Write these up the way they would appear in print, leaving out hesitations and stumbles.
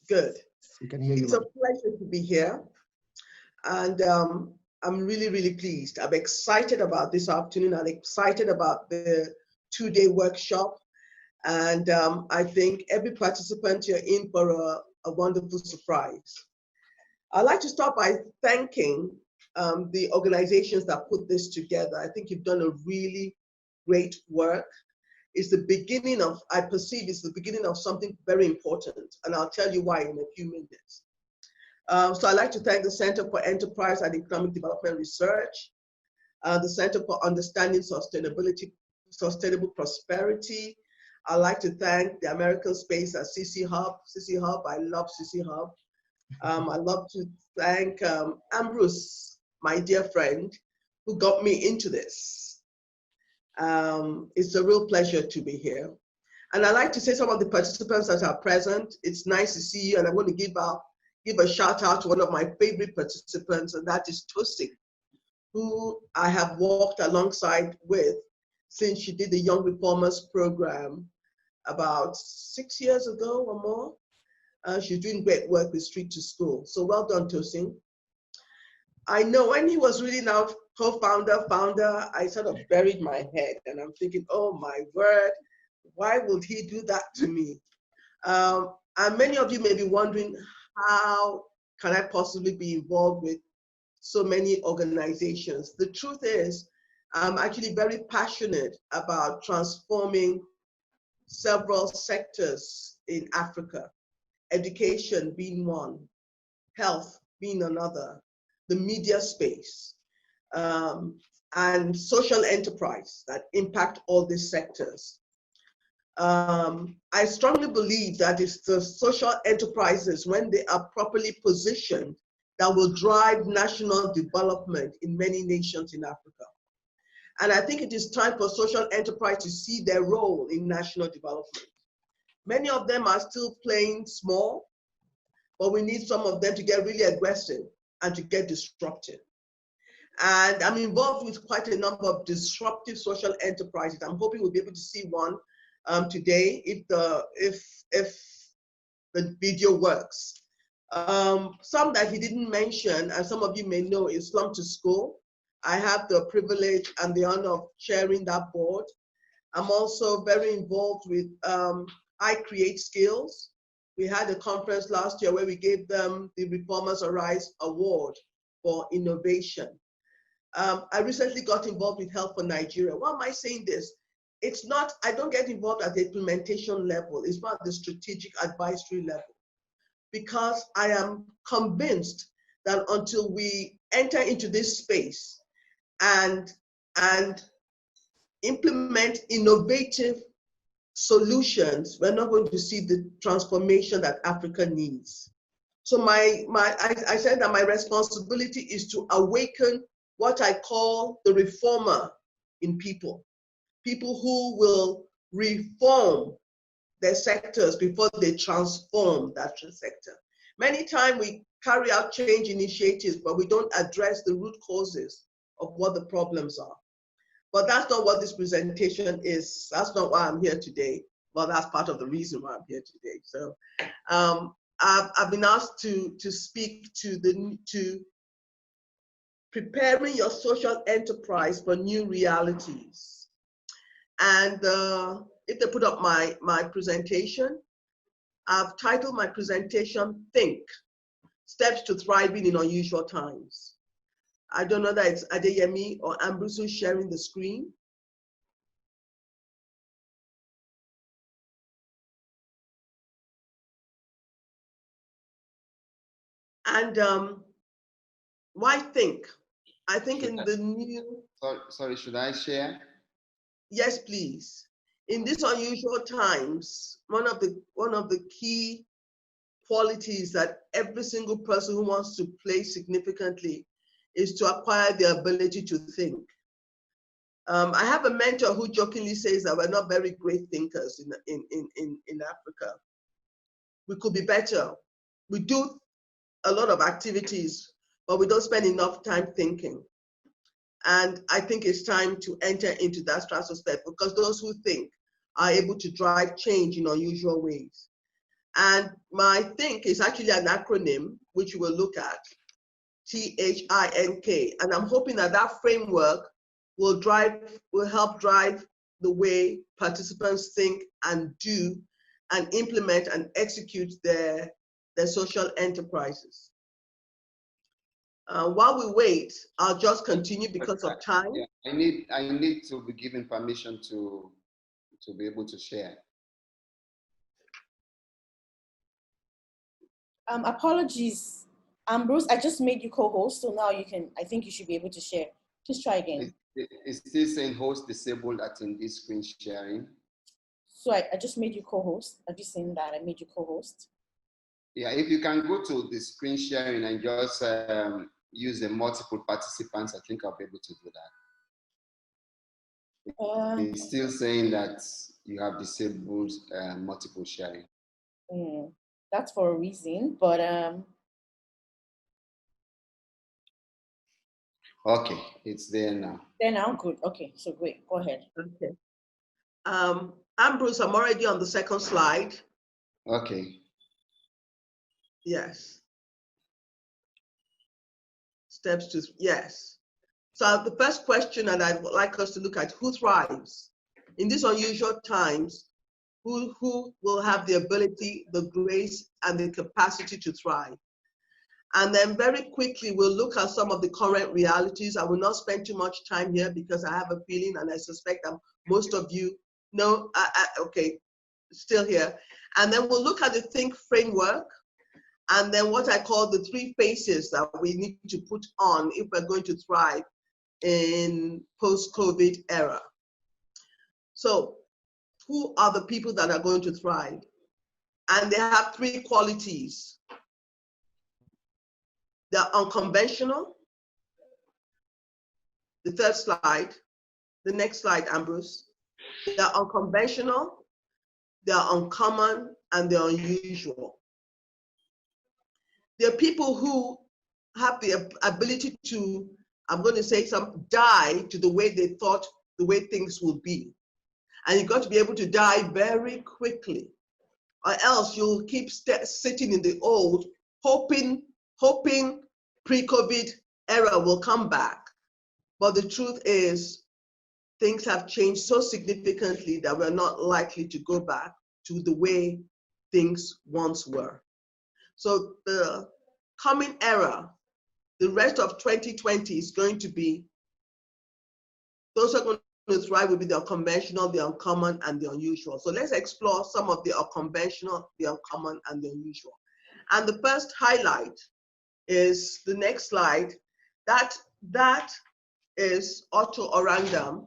Good. We can hear you. It's a pleasure to be here. And I'm really, really pleased. I'm excited about this afternoon. I'm excited about the two-day workshop. And I think every participant, you're in for a wonderful surprise. I'd like to start by thanking the organizations that put this together. I think you've done a really great work. It's the beginning of, I perceive it's the beginning of something very important, and I'll tell you why in a few minutes. So I'd like to thank the Center for Enterprise and Economic Development Research, the Center for Understanding Sustainable Prosperity. I'd like to thank the American Space at CC Hub. CC Hub, I love CC Hub. I'd love to thank Ambrose, my dear friend, who got me into this. It's a real pleasure to be here. And I'd like to say some of the participants that are present. It's nice to see you, and I want to give a shout out to one of my favorite participants, and that is Tosi, who I have walked alongside with since she did the Young Reformers program about 6 years ago or more. She's doing great work with Street to School. So well done, Tosi. I know when he was really now co-founder, founder, I sort of buried my head and I'm thinking, oh my word, why would he do that to me? And many of you may be wondering, how can I possibly be involved with so many organizations? The truth is, I'm actually very passionate about transforming several sectors in Africa, education being one, health being another, the media space, and social enterprise that impact all these sectors. I strongly believe that it's the social enterprises, when they are properly positioned, that will drive national development in many nations in Africa. And I think it is time for social enterprise to see their role in national development. Many of them are still playing small, but we need some of them to get really aggressive and to get disruptive. And I'm involved with quite a number of disruptive social enterprises. I'm hoping we'll be able to see one today if the video works. Some that he didn't mention, and some of you may know, is Slum to School. I have the privilege and the honor of chairing that board. I'm also very involved with I Create Skills. We had a conference last year where we gave them the Reformers Arise Award for innovation. I recently got involved with Help for Nigeria. Why am I saying this? It's not, I don't get involved at the implementation level. It's not the strategic advisory level. Because I am convinced that until we enter into this space and implement innovative solutions, we're not going to see the transformation that Africa needs. So I said that my responsibility is to awaken what I call the reformer in people who will reform their sectors before they transform that sector. Many times we carry out change initiatives, but we don't address the root causes of what the problems are. But that's not what this presentation is. That's not why I'm here today. Well, that's part of the reason why I'm here today. So I've been asked to speak to preparing your social enterprise for new realities. And if they put up my presentation, I've titled my presentation, Think, Steps to Thriving in Unusual Times. I don't know that it's Adeyemi or Ambrose sharing the screen. And why think? I think in the new... Sorry, should I share? Yes, please. In these unusual times, one of the key qualities that every single person who wants to play significantly is to acquire the ability to think. I have a mentor who jokingly says that we're not very great thinkers in Africa. We could be better. We do a lot of activities, but we don't spend enough time thinking. And I think it's time to enter into that stratosphere, because those who think are able to drive change in unusual ways. And my think is actually an acronym, which we will look at, THINK. And I'm hoping that that framework will help drive the way participants think and do and implement and execute their social enterprises. While we wait, I'll just continue because of time. Yeah, I need to be given permission to be able to share. Apologies, Ambrose. I just made you co-host, so now you can. I think you should be able to share. Please try again. It's still saying host disabled attendee screen sharing. So I just made you co-host. Have you seen that? I made you co-host. Yeah, if you can go to the screen sharing and just use the multiple participants, I think I'll be able to do that. It's still saying that you have disabled multiple sharing. That's for a reason, but okay, it's there now. There now, good. Okay, so great. Go ahead. Okay. Ambrose, I'm already on the second slide. Okay. Yes. Steps to, yes. So the first question that I would like us to look at, who thrives? In these unusual times, who will have the ability, the grace, and the capacity to thrive? And then very quickly, we'll look at some of the current realities. I will not spend too much time here because I have a feeling, and I suspect that most of you know, okay, still here. And then we'll look at the think framework, and then what I call the 3 phases that we need to put on if we're going to thrive in post-COVID era. So who are the people that are going to thrive? And they have 3 qualities. They're unconventional. The third slide, the next slide, Ambrose. They're unconventional, they're uncommon, and they're unusual. They're people who have the ability to, I'm going to say die to the way they thought the way things would be. And you've got to be able to die very quickly, or else you'll keep sitting in the old, hoping pre-COVID era will come back. But the truth is, things have changed so significantly that we're not likely to go back to the way things once were. So the coming era, the rest of 2020 is going to be, those who are going to thrive will be the unconventional, the uncommon, and the unusual. So let's explore some of the unconventional, the uncommon, and the unusual. And the first highlight is the next slide. That is Otto Orangam,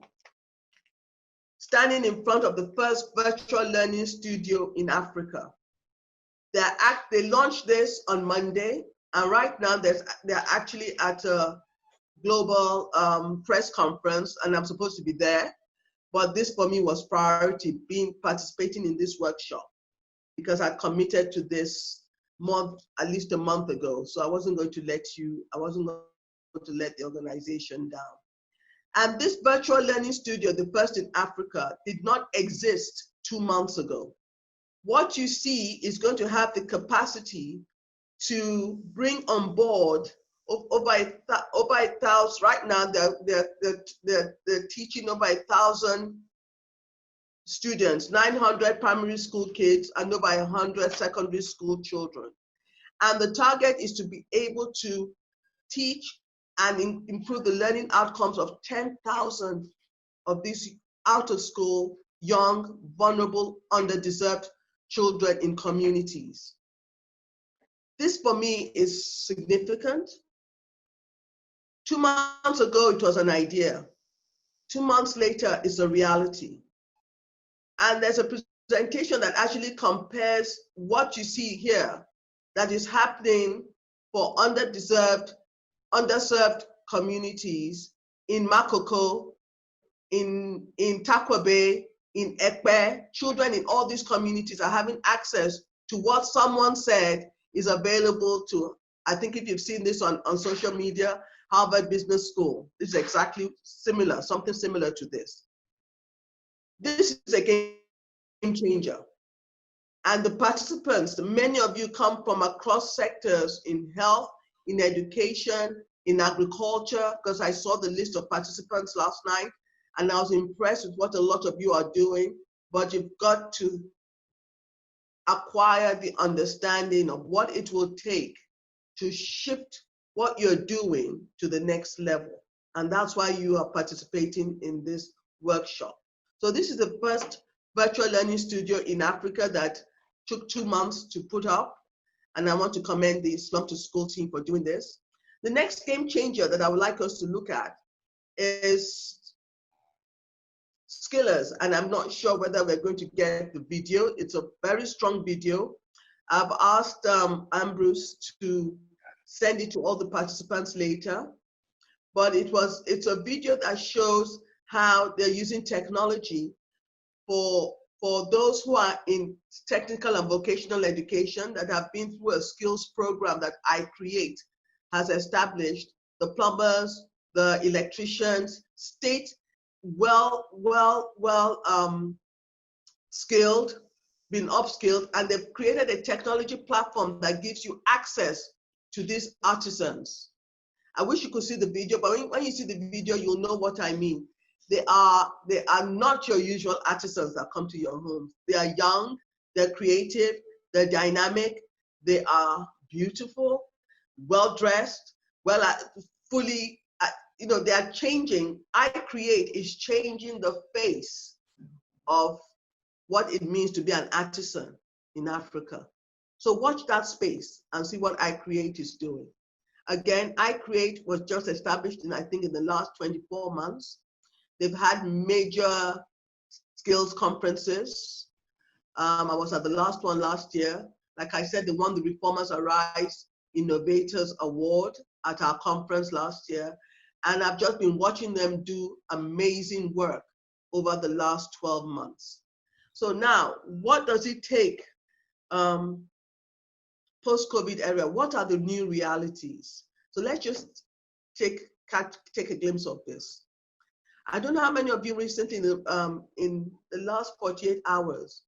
standing in front of the first virtual learning studio in Africa. They launched this on Monday, and right now they're actually at a global press conference, and I'm supposed to be there. But this for me was priority, participating in this workshop, because I committed to this at least a month ago. So I wasn't going to let the organization down. And this virtual learning studio, the first in Africa, did not exist 2 months ago. What you see is going to have the capacity to bring on board over 1,000. Right now, they're teaching over 1,000 students, 900 primary school kids, and over 100 secondary school children. And the target is to be able to teach and improve the learning outcomes of 10,000 of these out of school, young, vulnerable, underdeserved children in communities. This for me is significant. 2 months ago, it was an idea. 2 months later, it's a reality. And there's a presentation that actually compares what you see here that is happening for underserved communities in Makoko, in Takwabe, in Ekpe. Children in all these communities are having access to what someone said is available to, I think if you've seen this on social media, Harvard Business School. This is exactly similar, something similar to this. This is a game changer. And the participants, many of you come from across sectors in health, in education, in agriculture, because I saw the list of participants last night, and I was impressed with what a lot of you are doing, but you've got to acquire the understanding of what it will take to shift what you're doing to the next level. And that's why you are participating in this workshop. So this is the first virtual learning studio in Africa that took 2 months to put up. And I want to commend the Slum to School team for doing this. The next game changer that I would like us to look at is Skillers. And I'm not sure whether we're going to get the video. It's a very strong video. I've asked Ambrose to send it to all the participants later. But it's a video that shows how they're using technology for those who are in technical and vocational education that have been through a skills program that I Create has established. The plumbers, the electricians, state skilled, been upskilled, and they've created a technology platform that gives you access to these artisans. I wish you could see the video, but when you see the video, you'll know what I mean. They are not your usual artisans that come to your homes. They are young, they're creative, they're dynamic, they are beautiful, well-dressed, fully, they are changing. I Create is changing the face of what it means to be an artisan in Africa. So watch that space and see what I Create is doing. Again, I Create was just established in the last 24 months. They've had major skills conferences. I was at the last one last year. Like I said, they won the Reformers Arise Innovators Award at our conference last year. And I've just been watching them do amazing work over the last 12 months. So now, what does it take post-COVID era? What are the new realities? So let's just take a glimpse of this. I don't know how many of you recently, in the last 48 hours,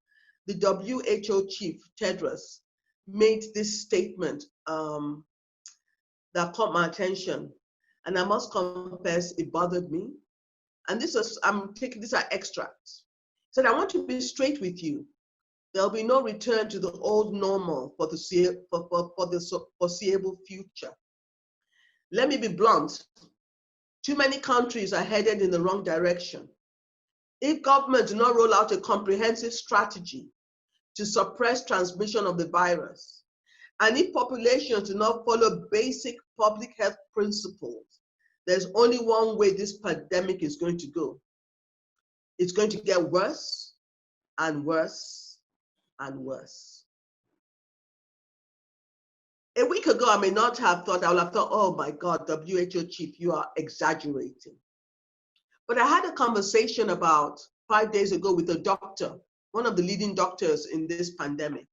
the WHO chief, Tedros, made this statement that caught my attention. And I must confess, it bothered me. And these are extracts. He said, I want to be straight with you. There'll be no return to the old normal for the foreseeable future. Let me be blunt. Too many countries are headed in the wrong direction. If government do not roll out a comprehensive strategy to suppress transmission of the virus, and if populations do not follow basic public health principles, there's only one way this pandemic is going to go. It's going to get worse and worse and worse. A week ago, I would have thought, oh my God, WHO chief, you are exaggerating. But I had a conversation about 5 days ago with a doctor, one of the leading doctors in this pandemic.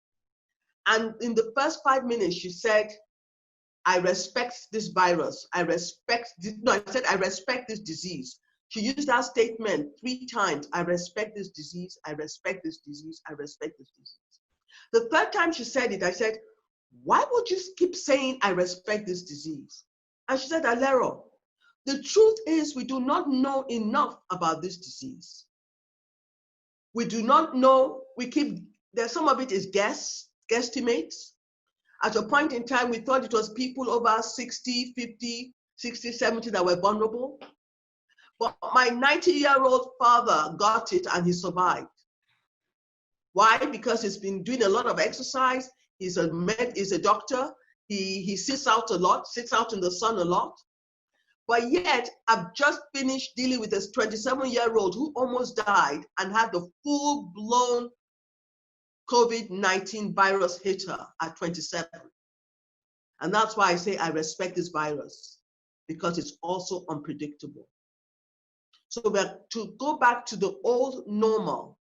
And in the first 5 minutes, she said, I respect this virus. I respect this disease. She used that statement 3 times. I respect this disease. I respect this disease. I respect this disease. The third time she said it, I said, why would you keep saying, I respect this disease? And she said, Alero, the truth is we do not know enough about this disease. We do not know, some of it is guesstimates. At a point in time, we thought it was people over 60, 50, 60, 70 that were vulnerable. But my 90-year-old father got it and he survived. Why? Because he's been doing a lot of exercise. He's a doctor. He sits out a lot, sits out in the sun a lot. But yet, I've just finished dealing with this 27-year-old who almost died and had the full-blown COVID-19 virus hit her at 27. And that's why I say I respect this virus, because it's also unpredictable. So to go back to the old normal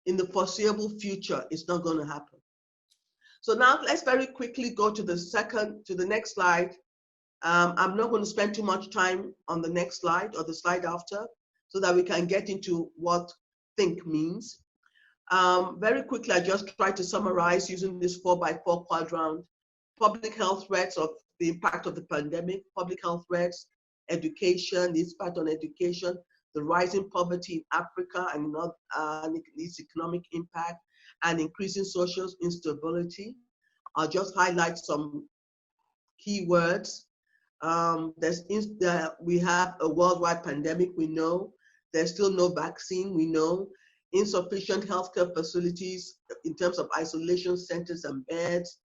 in the foreseeable future is not going to happen. So now let's very quickly go to the next slide. I'm not going to spend too much time on the next slide or the slide after, so that we can get into what think means. Very quickly, I just try to summarize using this 4x4 quadrant. Public health threats of the impact of the pandemic, public health threats, education, the impact on education, the rising poverty in Africa and its economic impact, and increasing social instability. I'll just highlight some keywords. We have a worldwide pandemic, we know. There's still no vaccine, we know. Insufficient healthcare facilities in terms of isolation centers and beds.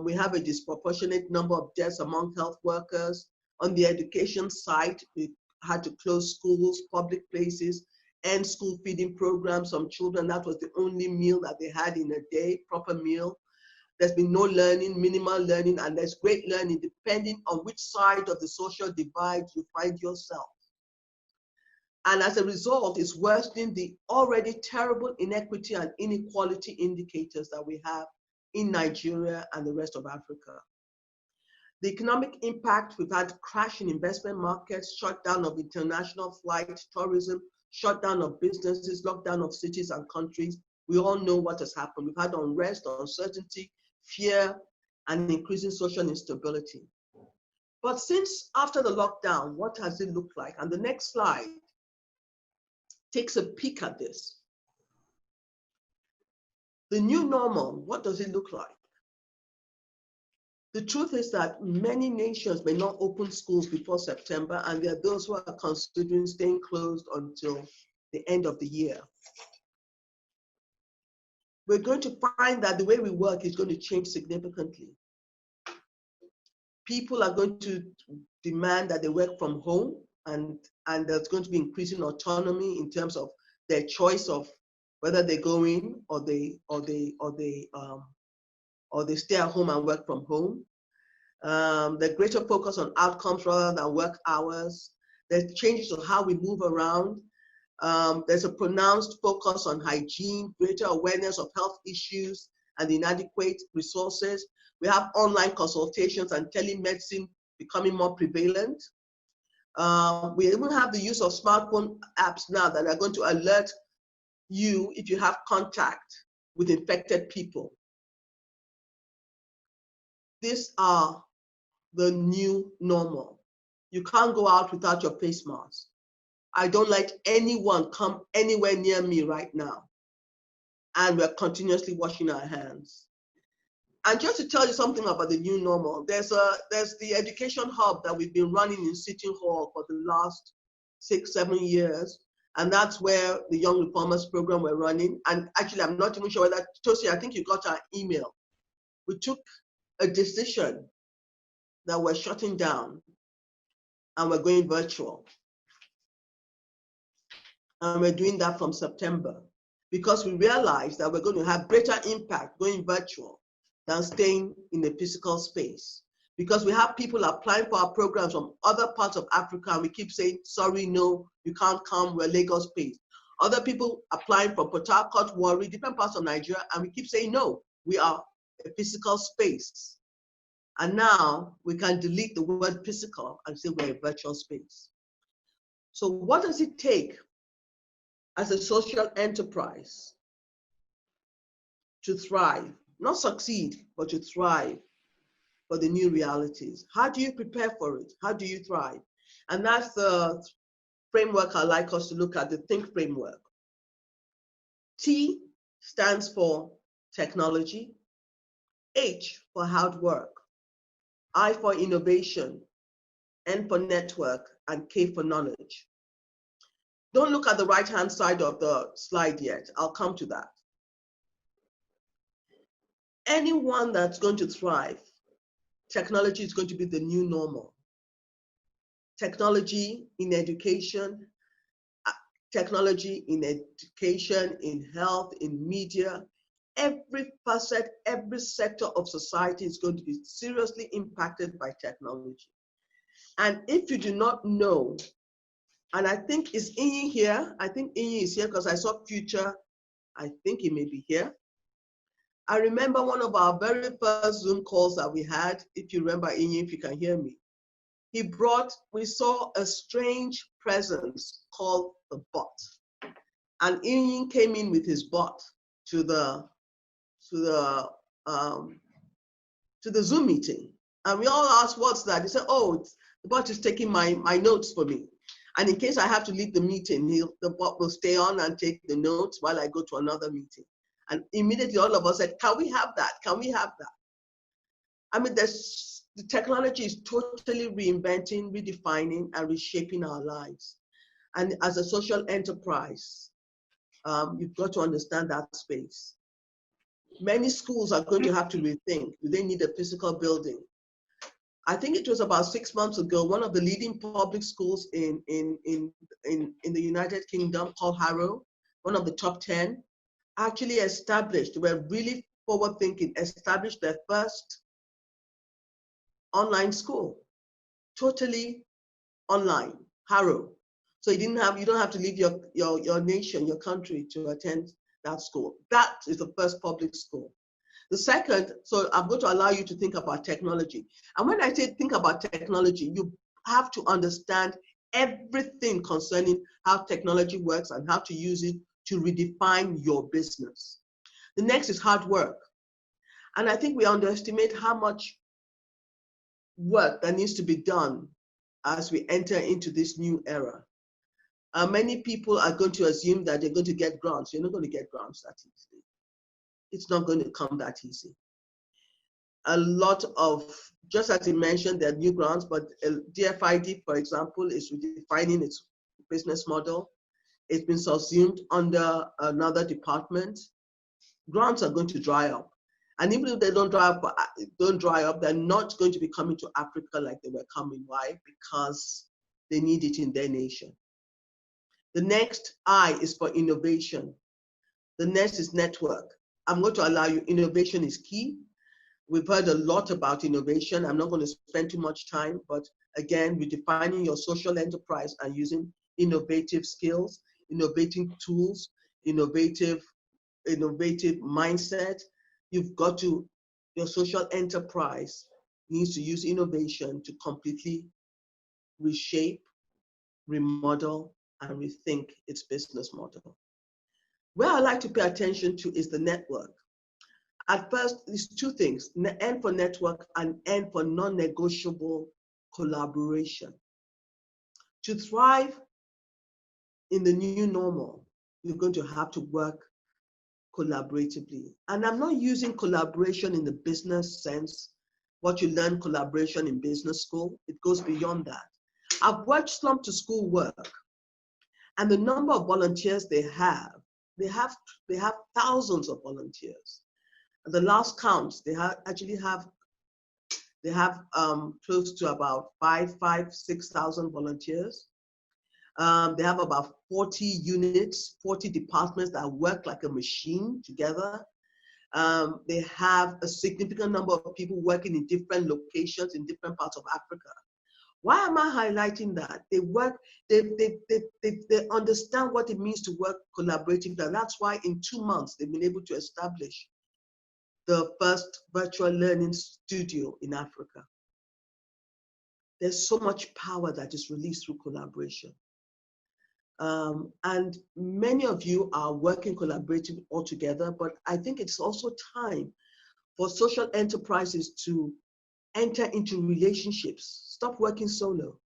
We have a disproportionate number of deaths among health workers. On the education side, we had to close schools, public places, end school feeding programs. Some children, that was the only meal that they had in a day, proper meal. There's been no learning, minimal learning, and there's great learning depending on which side of the social divide you find yourself. And as a result, it's worsening the already terrible inequity and inequality indicators that we have in Nigeria and the rest of Africa. The economic impact, we've had crash in investment markets, shutdown of international flight, tourism, shutdown of businesses, lockdown of cities and countries. We all know what has happened. We've had unrest, uncertainty, fear, and increasing social instability. But since after the lockdown, what has it looked like? And the next slide takes a peek at this. The new normal, what does it look like? The truth is that many nations may not open schools before September, and there are those who are considering staying closed until the end of the year. We're going to find that the way we work is going to change significantly. People are going to demand that they work from home, and there's going to be increasing autonomy in terms of their choice of whether they go in or they stay at home and work from home. The greater focus on outcomes rather than work hours. There's changes to how we move around. There's a pronounced focus on hygiene, greater awareness of health issues and inadequate resources. We have online consultations and telemedicine becoming more prevalent. We even have the use of smartphone apps now that are going to alert you if you have contact with infected people. These are the new normal. You can't go out without your face mask. I don't let anyone come anywhere near me right now. And we're continuously washing our hands. And just to tell you something about the new normal, there's the education hub that we've been running in City Hall for the last 6-7 years. And that's where the Young Reformers program we're running. And actually, I'm not even sure whether, Tosi, I think you got our email. We took a decision that we're shutting down and we're going virtual. And we're doing that from September because we realize that we're going to have greater impact going virtual than staying in a physical space. Because we have people applying for our programs from other parts of Africa, and we keep saying, sorry, no, you can't come, we're Lagos-based. Other people applying from Port Harcourt, Warri, different parts of Nigeria, and we keep saying, no, we are a physical space. And now we can delete the word physical and say we're a virtual space. So what does it take as a social enterprise to thrive? Not succeed, but to thrive for the new realities. How do you prepare for it? How do you thrive? And that's the framework I like us to look at, the think framework. T stands for technology, H for hard work, I for innovation, N for network, and K for knowledge. Don't look at the right-hand side of the slide yet. I'll come to that. Anyone that's going to thrive, technology is going to be the new normal. Technology in education, in health, in media, every facet, every sector of society is going to be seriously impacted by technology. And if you do not know, and I think, is Inyi here? I think Inyi is here because I saw Future. I think he may be here. I remember one of our very first Zoom calls that we had, if you remember Inyi, if you can hear me. We saw a strange presence called the bot. And Ian came in with his bot to the Zoom meeting. And we all asked, what's that? He said, oh, the bot is taking my notes for me. And in case I have to leave the meeting, the bot will stay on and take the notes while I go to another meeting. And immediately all of us said, can we have that? Can we have that? I mean, the technology is totally reinventing, redefining, and reshaping our lives. And as a social enterprise, you've got to understand that space. Many schools are going to have to rethink, do they need a physical building? I think it was about 6 months ago, one of the leading public schools in the United Kingdom called Harrow, one of the top 10, actually established, they were really forward thinking, established their first online school, totally online, Harrow. So you don't have to leave your nation, your country to attend that school. That is the first public school. The second, so I'm going to allow you to think about technology. And when I say think about technology, you have to understand everything concerning how technology works and how to use it to redefine your business. The next is hard work. And I think we underestimate how much work that needs to be done as we enter into this new era. Many people are going to assume that they're going to get grants. You're not going to get grants that easily. It's not going to come that easy. A lot of, just as you mentioned, there are new grants, but DFID, for example, is redefining its business model. It's been subsumed under another department. Grants are going to dry up. And even if they don't dry up, they're not going to be coming to Africa like they were coming. Why? Because they need it in their nation. The next I is for innovation. The next is network. I'm going to allow you, innovation is key. We've heard a lot about innovation. I'm not going to spend too much time, but again, redefining your social enterprise and using innovative skills, innovative tools, innovative mindset. You've got to, your social enterprise needs to use innovation to completely reshape, remodel, and rethink its business model. Where I like to pay attention to is the network. At first, there's two things, N for network and N for non-negotiable collaboration. To thrive in the new normal, you're going to have to work collaboratively. And I'm not using collaboration in the business sense, what you learn collaboration in business school. It goes beyond that. I've watched slum to school work, and the number of volunteers they have thousands of volunteers. At the last count, they have close to about 6,000 volunteers. They have about 40 units, 40 departments that work like a machine together. They have a significant number of people working in different locations in different parts of Africa. Why am I highlighting that? They work, they understand what it means to work collaboratively. And that's why in 2 months, they've been able to establish the first virtual learning studio in Africa. There's so much power that is released through collaboration. And many of you are working collaboratively all together, but I think it's also time for social enterprises to enter into relationships. Stop working solo.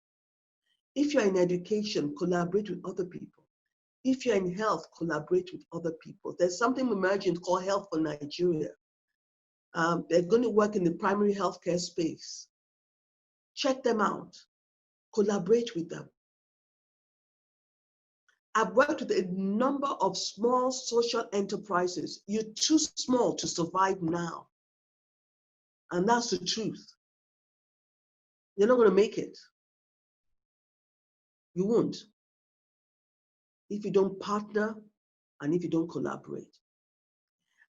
If you're in education, collaborate with other people. If you're in health, collaborate with other people. There's something emerging called Health for Nigeria. They're going to work in the primary healthcare space. Check them out. Collaborate with them. I've worked with a number of small social enterprises. You're too small to survive now. And that's the truth. You're not going to make it. You won't. If you don't partner and if you don't collaborate.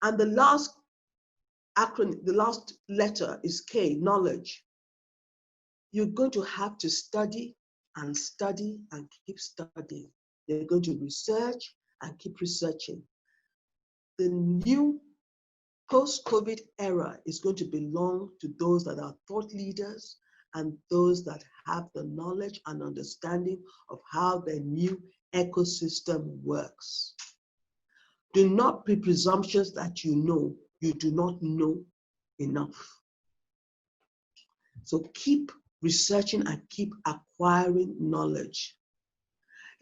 And the last acronym, the last letter is K, knowledge. You're going to have to study and study and keep studying. You're going to research and keep researching. The new post-COVID era is going to belong to those that are thought leaders and those that have the knowledge and understanding of how the new ecosystem works. Do not be presumptuous that you know. You do not know enough. So keep researching and keep acquiring knowledge.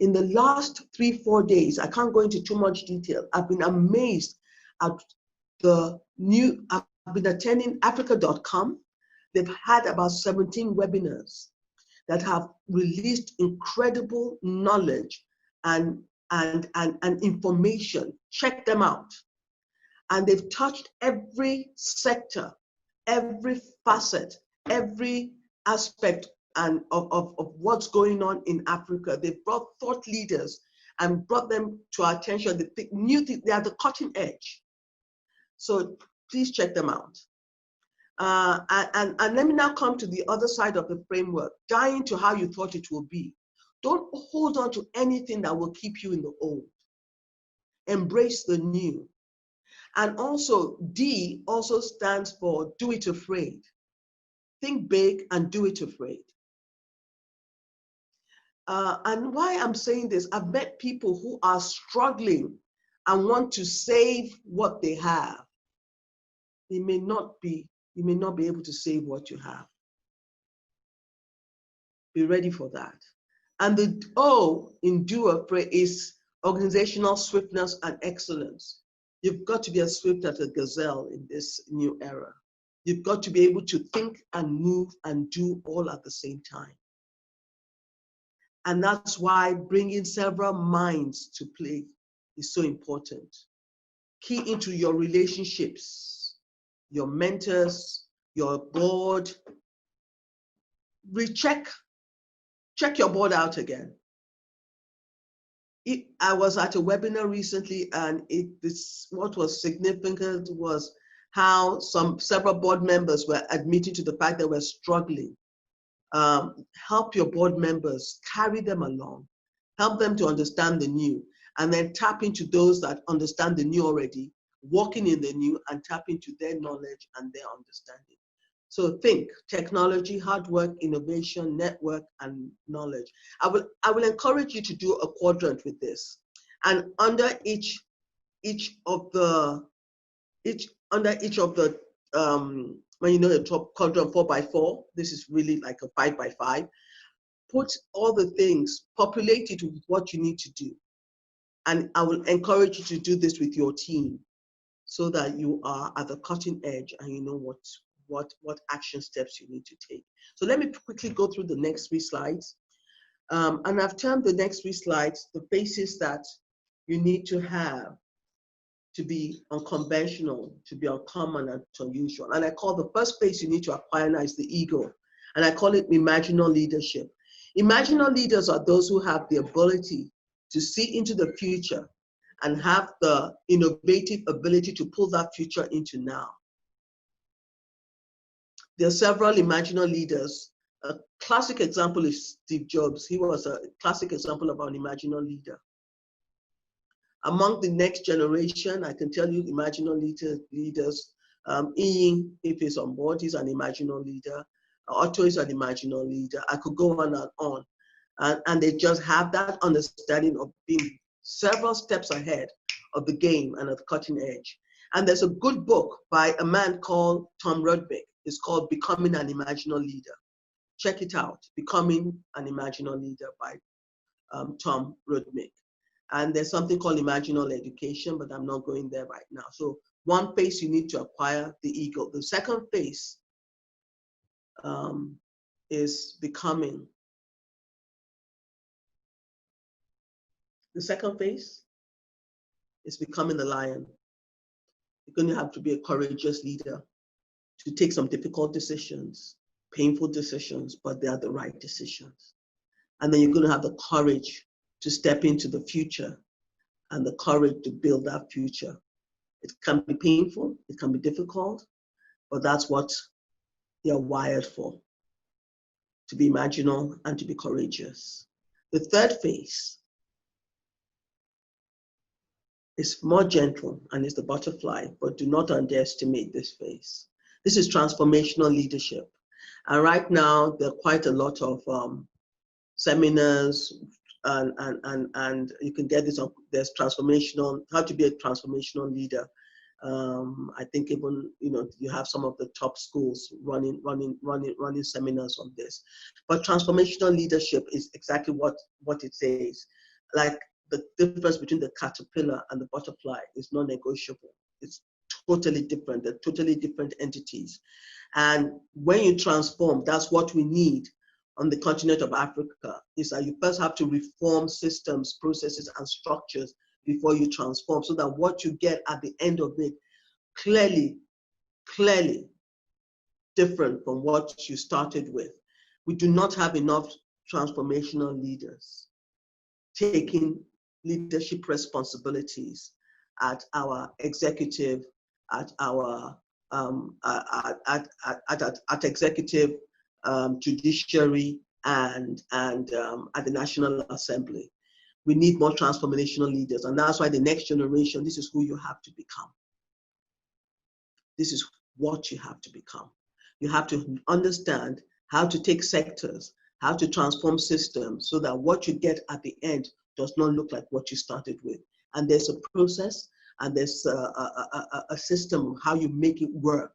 In the last 3-4 days, I can't go into too much detail. I've been amazed at I've been attending Africa.com. They've had about 17 webinars that have released incredible knowledge and information. Check them out. And they've touched every sector, every facet, every aspect of what's going on in Africa. They've brought thought leaders and brought them to our attention. They are the cutting edge. So please check them out. And let me now come to the other side of the framework, dying to how you thought it will be. Don't hold on to anything that will keep you in the old. Embrace the new. And also, D also stands for do it afraid. Think big and do it afraid. And why I'm saying this, I've met people who are struggling and want to save what they have. You may not be able to save what you have. Be ready for that. And the O in do afraid is organizational swiftness and excellence. You've got to be as swift as a gazelle in this new era. You've got to be able to think and move and do all at the same time. And that's why bringing several minds to play is so important. Key into your relationships, your mentors, your board. Check your board out again. I was at a webinar recently, and what was significant was how several board members were admitting to the fact they were struggling. Help your board members, carry them along, help them to understand the new, and then tap into those that understand the new already, walking in the new, and tap into their knowledge and their understanding. So think technology, hard work, innovation, network, and knowledge. I will encourage you to do a quadrant with this, and under each of the when you know the top quadrant 4x4, this is really like a 5x5. Put all the things, populate it with what you need to do, and I will encourage you to do this with your team, so that you are at the cutting edge and you know what action steps you need to take. So let me quickly go through the next 3 slides. And I've termed the next 3 slides the basis that you need to have to be unconventional, to be uncommon and unusual. And I call the first base you need to acquire now is the ego. And I call it imaginal leadership. Imaginal leaders are those who have the ability to see into the future and have the innovative ability to pull that future into now. There are several imaginal leaders. A classic example is Steve Jobs. He was a classic example of an imaginal leader. Among the next generation, I can tell you imaginal leaders. Ian, if he's on board, he's an imaginal leader. Otto is an imaginal leader. I could go on and on. And they just have that understanding of being several steps ahead of the game and at the cutting edge. And there's a good book by a man called Tom Rudnick. It's called Becoming an Imaginal Leader. Check it out, Becoming an Imaginal Leader by Tom Rudnick. And there's something called imaginal education, but I'm not going there right now. So one phase you need to acquire the ego. The second phase is becoming. The second phase is becoming the lion. You're going to have to be a courageous leader to take some difficult decisions, painful decisions, but they are the right decisions. And then you're going to have the courage to step into the future and the courage to build that future. It can be painful, it can be difficult, but that's what you're wired for, to be imaginal and to be courageous. The third phase is more gentle and is the butterfly, but do not underestimate this phase. This is transformational leadership. And right now, there are quite a lot of seminars and you can get this on, there's transformational, how to be a transformational leader. I think even, you have some of the top schools running seminars on this. But transformational leadership is exactly what it says. Like, the difference between the caterpillar and the butterfly is non-negotiable. It's totally different. They're totally different entities. And when you transform, that's what we need on the continent of Africa, is that you first have to reform systems, processes, and structures before you transform, so that what you get at the end of it clearly different from what you started with. We do not have enough transformational leaders taking leadership responsibilities at our executive, at our at executive, judiciary, and at the National Assembly. We need more transformational leaders, and that's why the next generation, this is who you have to become. This is what you have to become. You have to understand how to take sectors, how to transform systems, so that what you get at the end does not look like what you started with. And there's a process, and there's a system of how you make it work.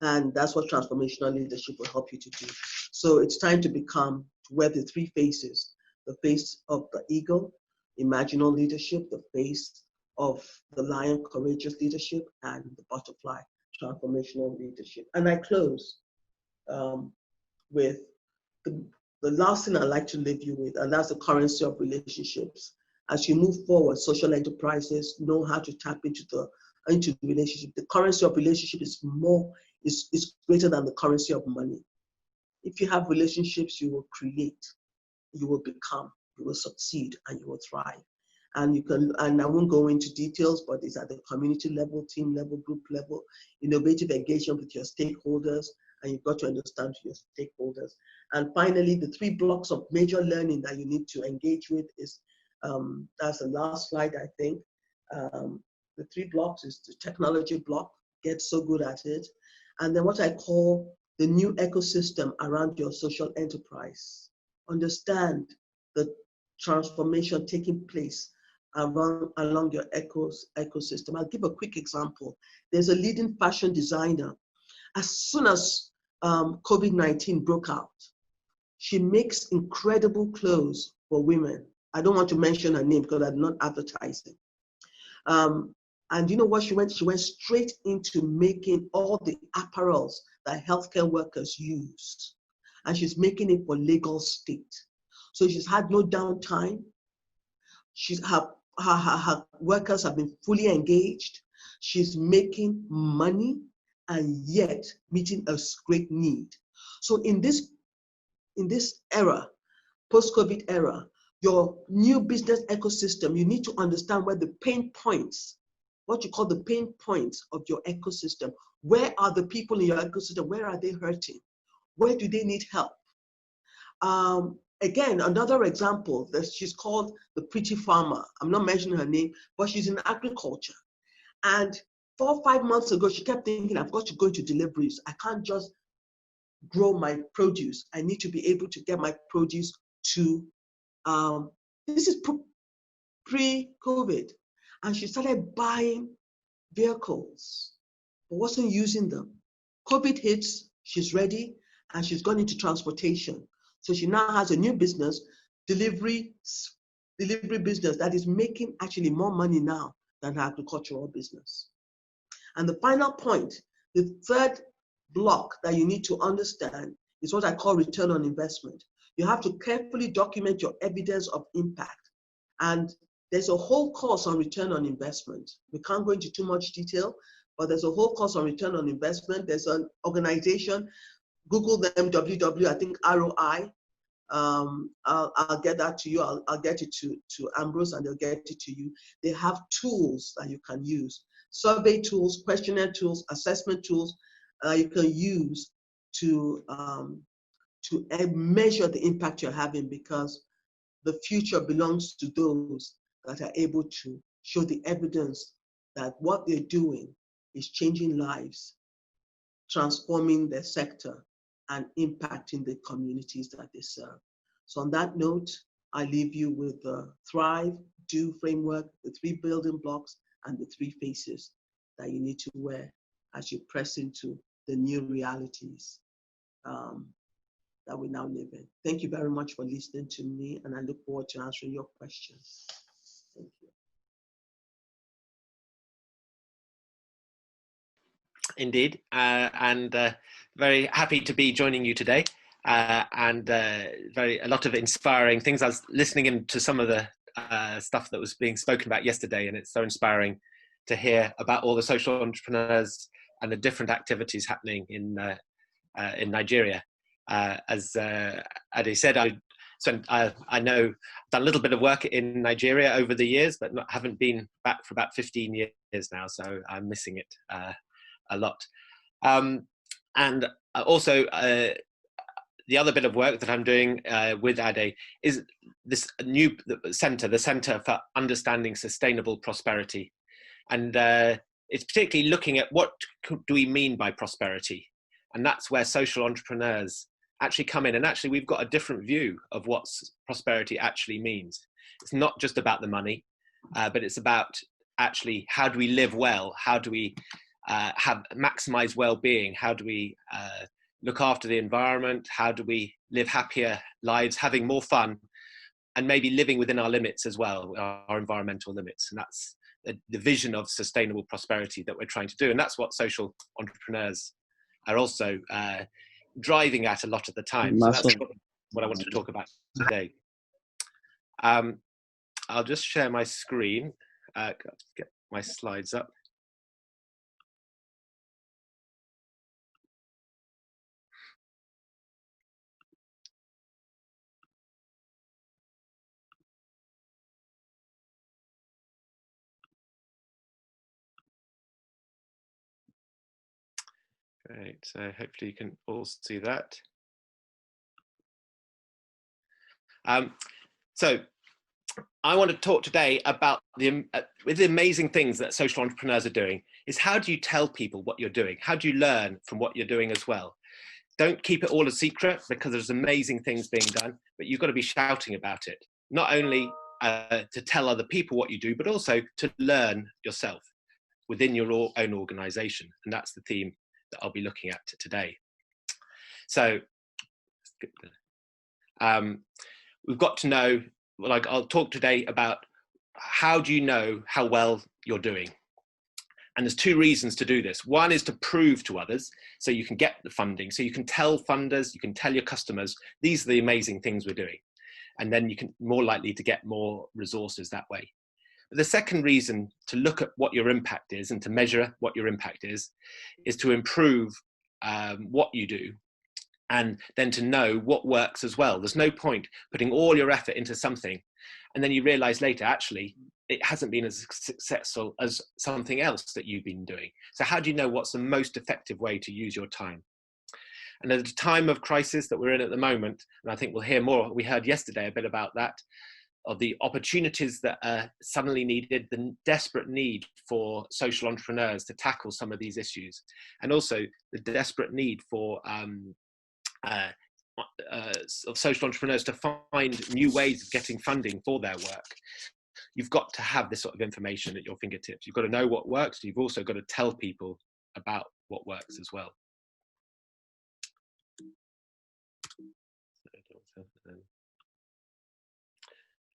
And that's what transformational leadership will help you to do. So it's time to wear the three faces: the face of the eagle, imaginal leadership; the face of the lion, courageous leadership; and the butterfly, transformational leadership. And I close with the last thing I'd like to leave you with, and that's the currency of relationships. As you move forward, social enterprises know how to tap into the relationship. The currency of relationship is greater than the currency of money. If you have relationships, you will create, you will become, you will succeed, and you will thrive. And I won't go into details, but it's at the community level, team level, group level, innovative engagement with your stakeholders, and you've got to understand your stakeholders. And finally, the 3 blocks of major learning that you need to engage with is, that's the last slide, I think. The 3 blocks is the technology block, get so good at it. And then what I call the new ecosystem around your social enterprise. Understand the transformation taking place along your ecosystem. I'll give a quick example. There's a leading fashion designer. As soon as COVID-19 broke out, she makes incredible clothes for women. I don't want to mention her name because I'm not advertising. And you know what she went? She went straight into making all the apparels that healthcare workers use. And she's making it for Lagos State. So she's had no downtime. Her workers have been fully engaged. She's making money and yet meeting a great need. So in this era, post-COVID era, your new business ecosystem, you need to understand where the pain points, what you call the pain points of your ecosystem. Where are the people in your ecosystem? Where are they hurting? Where do they need help? Again, another example, that she's called the Pretty Farmer. I'm not mentioning her name, but she's in agriculture. And 4 or 5 months ago, she kept thinking, I've got to go into deliveries. I can't just grow my produce. I need to be able to get my produce to, this is pre-COVID. And she started buying vehicles, but wasn't using them. COVID hits, she's ready, and she's gone into transportation. So she now has a new business, delivery business, that is making actually more money now than her agricultural business. And the final point, the 3rd block that you need to understand is what I call return on investment. You have to carefully document your evidence of impact. And there's a whole course on return on investment. We can't go into too much detail, but there's a whole course on return on investment. There's an organization, Google them, I think ROI. I'll get that to you. I'll get it to Ambrose, and they'll get it to you. They have tools that you can use. Survey tools, questionnaire tools, assessment tools you can use to measure the impact you're having, because the future belongs to those that are able to show the evidence that what they're doing is changing lives, transforming their sector, and impacting the communities that they serve. So on that note, I leave you with the Thrive, Do framework, the 3 building blocks, and the 3 faces that you need to wear as you press into the new realities that we now live in. Thank you very much for listening to me, and I look forward to answering your questions. Thank you. Indeed, and very happy to be joining you today, and a lot of inspiring things. I was listening into some of the stuff that was being spoken about yesterday, and it's so inspiring to hear about all the social entrepreneurs and the different activities happening in Nigeria. As Ade said, I know I've done a little bit of work in Nigeria over the years, but haven't been back for about 15 years now, so I'm missing it a lot. And also, the other bit of work that I'm doing with Ade is this new center, the Center for Understanding Sustainable Prosperity. And it's particularly looking at what do we mean by prosperity? And that's where social entrepreneurs actually come in. And actually, we've got a different view of what prosperity actually means. It's not just about the money, but it's about actually how do we live well? How do we maximize well-being? How do we look after the environment? How do we live happier lives, having more fun, and maybe living within our limits as well, our environmental limits? And that's the vision of sustainable prosperity that we're trying to do. And that's what social entrepreneurs are also driving at a lot of the time. So that's what I want to talk about today. I'll just share my screen, get my slides up. Great, so hopefully you can all see that. So I want to talk today about the amazing things that social entrepreneurs are doing. Is how do you tell people what you're doing? How do you learn from what you're doing as well? Don't keep it all a secret, because there's amazing things being done, but you've got to be shouting about it. Not only to tell other people what you do, but also to learn yourself within your own organization. And that's the theme that I'll be looking at today. So we've got to know, like I'll talk today about how do you know how well you're doing? And there's 2 reasons to do this. One is to prove to others, so you can get the funding, so you can tell funders, you can tell your customers, these are the amazing things we're doing. And then you can more likely to get more resources that way. But the second reason to look at what your impact is and to measure what your impact is to improve what you do, and then to know what works as well. There's no point putting all your effort into something and then you realize later, actually, it hasn't been as successful as something else that you've been doing. So how do you know what's the most effective way to use your time? And at a time of crisis that we're in at the moment, and I think we'll hear more, we heard yesterday a bit about that, of the opportunities that are suddenly needed, the desperate need for social entrepreneurs to tackle some of these issues, and also the desperate need for of social entrepreneurs to find new ways of getting funding for their work. You've got to have this sort of information at your fingertips. You've got to know what works. You've also got to tell people about what works as well.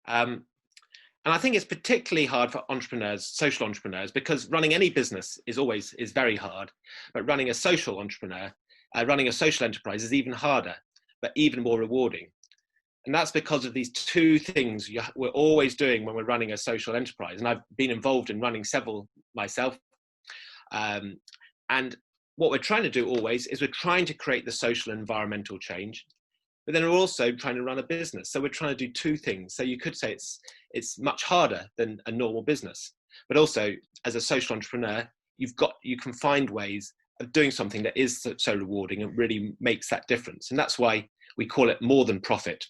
And I think it's particularly hard for entrepreneurs, social entrepreneurs, because running any business is very hard. But running a social entrepreneur, running a social enterprise is even harder, but even more rewarding. And that's because of these 2 things we're always doing when we're running a social enterprise. And I've been involved in running several myself. And what we're trying to do always is we're trying to create the social and environmental change, but then we're also trying to run a business. So we're trying to do 2 things. So you could say it's much harder than a normal business, but also as a social entrepreneur, you can find ways of doing something that is so rewarding and really makes that difference. And that's why we call it more than profit.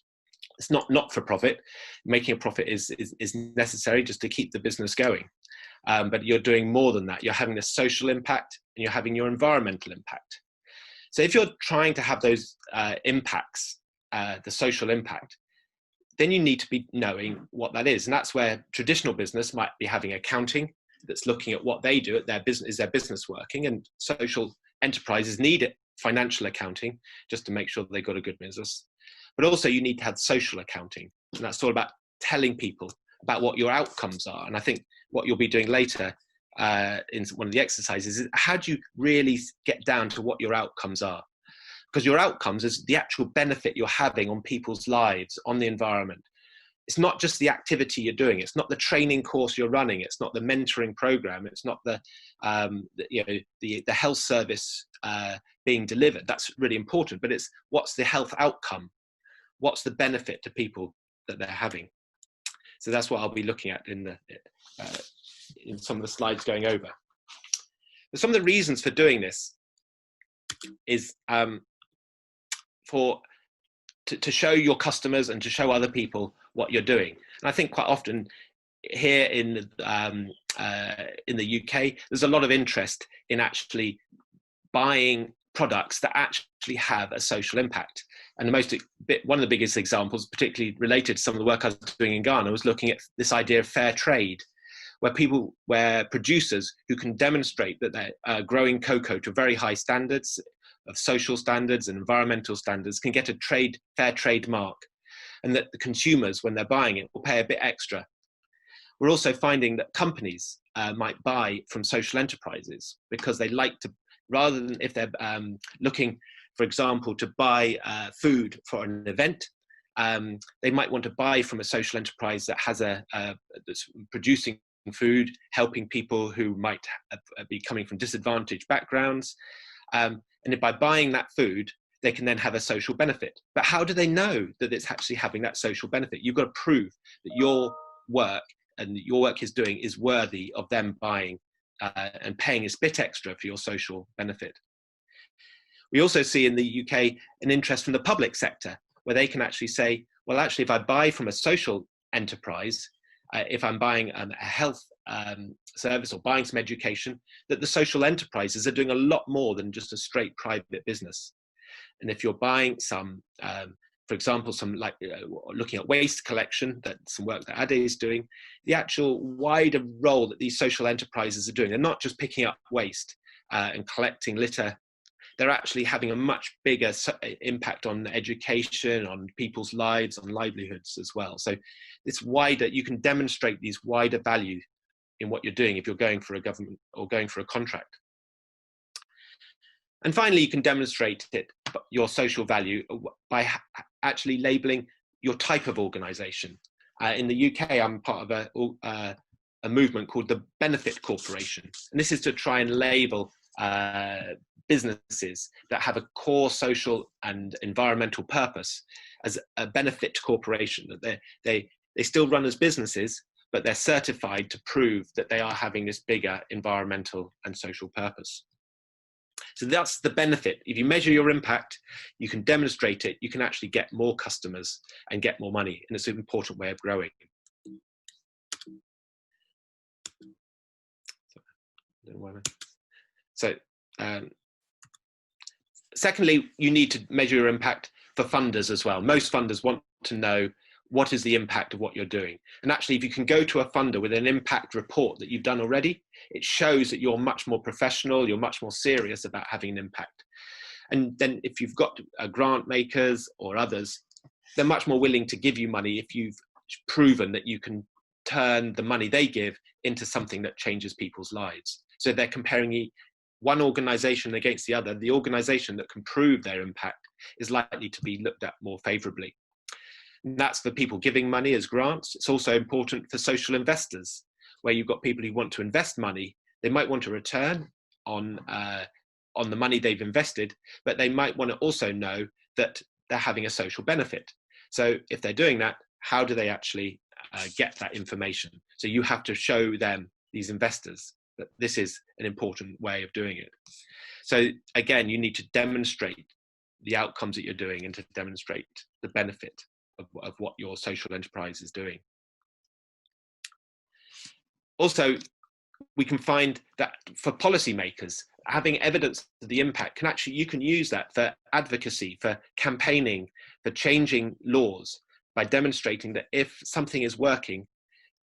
It's not for profit. Making a profit is necessary just to keep the business going. But you're doing more than that. You're having a social impact and you're having your environmental impact. So if you're trying to have those impacts, the social impact, then you need to be knowing what that is. And that's where traditional business might be having accounting that's looking at what they do at their business. Is their business working? And social enterprises need it, financial accounting, just to make sure they've got a good business. But also you need to have social accounting. And that's all about telling people about what your outcomes are. And I think what you'll be doing later in one of the exercises is how do you really get down to what your outcomes are? Because your outcomes is the actual benefit you're having on people's lives, on the environment. It's not just the activity you're doing. It's not the training course you're running. It's not the mentoring program. It's not the health service being delivered. That's really important. But it's what's the health outcome? What's the benefit to people that they're having? So that's what I'll be looking at in some of the slides going over. But some of the reasons for doing this is to show your customers and to show other people what you're doing. And I think quite often here in the UK, there's a lot of interest in actually buying products that actually have a social impact. And one of the biggest examples, particularly related to some of the work I was doing in Ghana, was looking at this idea of fair trade, where producers who can demonstrate that they're growing cocoa to very high standards of social standards and environmental standards can get a fair trade mark, and that the consumers, when they're buying it, will pay a bit extra. We're also finding that companies might buy from social enterprises because they like to, rather than if they're looking, for example, to buy food for an event, they might want to buy from a social enterprise that has that's producing food, helping people who might be coming from disadvantaged backgrounds. And by buying that food, they can then have a social benefit. But how do they know that it's actually having that social benefit? You've got to prove that your work and your work is doing is worthy of them buying and paying a bit extra for your social benefit. We also see in the UK an interest from the public sector, where they can actually say, well, actually, if I buy from a social enterprise, if I'm buying a health service or buying some education, that the social enterprises are doing a lot more than just a straight private business. And if you're buying some, for example, looking at waste collection, that's some work that Ade is doing, the actual wider role that these social enterprises are doing, they're not just picking up waste and collecting litter, they're actually having a much bigger impact on education, on people's lives, on livelihoods as well. So it's wider, you can demonstrate these wider values in what you're doing if you're going for a government or going for a contract. And finally, you can demonstrate your social value by actually labeling your type of organization. In the UK, I'm part of a movement called the Benefit Corporation. And this is to try and label businesses that have a core social and environmental purpose as a benefit corporation, that they still run as businesses, but they're certified to prove that they are having this bigger environmental and social purpose. So that's the benefit. If you measure your impact, you can demonstrate it, you can actually get more customers and get more money, and it's an important way of growing. So, secondly, you need to measure your impact for funders as well. Most funders want to know what is the impact of what you're doing. And actually, if you can go to a funder with an impact report that you've done already, it shows that you're much more professional, you're much more serious about having an impact. And then if you've got grant makers or others, they're much more willing to give you money if you've proven that you can turn the money they give into something that changes people's lives. So they're comparing one organization against the other. The organization that can prove their impact is likely to be looked at more favorably. And that's for people giving money as grants. It's also important for social investors, where you've got people who want to invest money. They might want a return on the money they've invested, but they might want to also know that they're having a social benefit. So if they're doing that, how do they actually get that information? So you have to show them, these investors, that this is an important way of doing it. So again, you need to demonstrate the outcomes that you're doing and to demonstrate the benefit of what your social enterprise is doing. Also, we can find that for policymakers, having evidence of the impact can actually, you can use that for advocacy, for campaigning, for changing laws. by demonstrating that if something is working,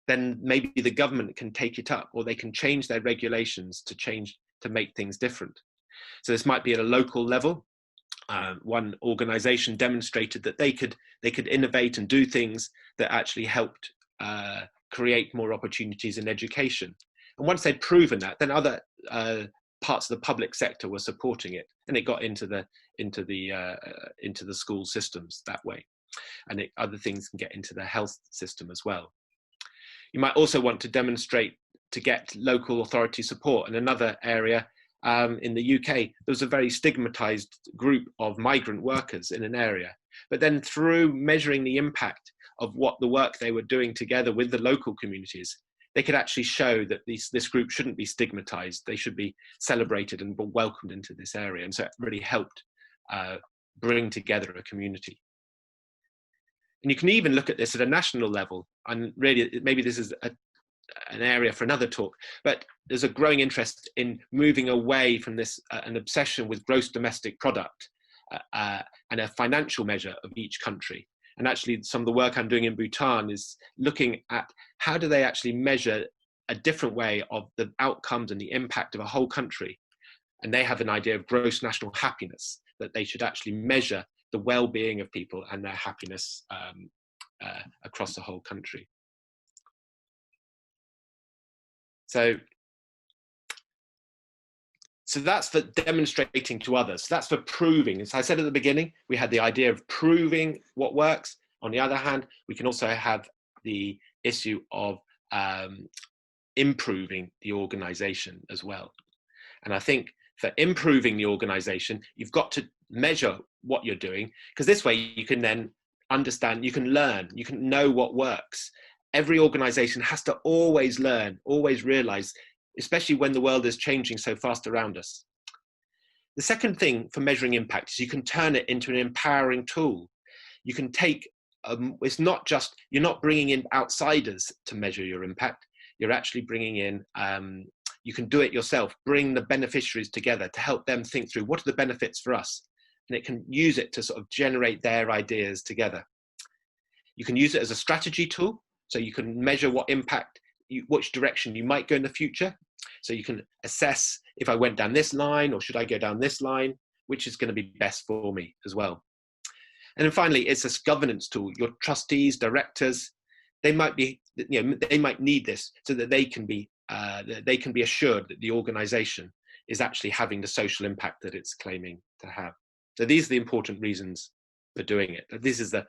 then maybe the government can take it up, or they can change their regulations to make things different. So this might be at a local level. One organization demonstrated that they could innovate and do things that actually helped create more opportunities in education. And once they'd proven that, then other parts of the public sector were supporting it, and it got into the school systems that way. And other things can get into the health system as well. You might also want to demonstrate to get local authority support. In another area, in the UK, there was a very stigmatized group of migrant workers in an area. But then through measuring the impact of what the work they were doing together with the local communities, they could actually show that this group shouldn't be stigmatized. They should be celebrated and welcomed into this area. And so it really helped bring together a community. And you can even look at this at a national level. And really, maybe this is an area for another talk, but there's a growing interest in moving away from this, an obsession with gross domestic product and a financial measure of each country. And actually some of the work I'm doing in Bhutan is looking at how do they actually measure a different way of the outcomes and the impact of a whole country. And they have an idea of gross national happiness, that they should actually measure the well-being of people and their happiness across the whole country. So that's for demonstrating to others. That's for proving. As I said at the beginning, we had the idea of proving what works. On the other hand, we can also have the issue of improving the organization as well. And I think for improving the organization, you've got to measure what you're doing, because this way you can then understand, you can learn, you can know what works. Every organization has to always learn, always realize, especially when the world is changing so fast around us. The second thing for measuring impact is you can turn it into an empowering tool. You can take, it's not just, you're not bringing in outsiders to measure your impact. You're actually bringing in, you can do it yourself, bring the beneficiaries together to help them think through what are the benefits for us. And it can use it to sort of generate their ideas together. You can use it as a strategy tool. So you can measure what impact, which direction you might go in the future. So you can assess, if I went down this line or should I go down this line, which is going to be best for me as well. And then finally, it's a governance tool. Your trustees, directors, they might be, they might need this so that they can be assured that the organization is actually having the social impact that it's claiming to have. So these are the important reasons for doing it. This is the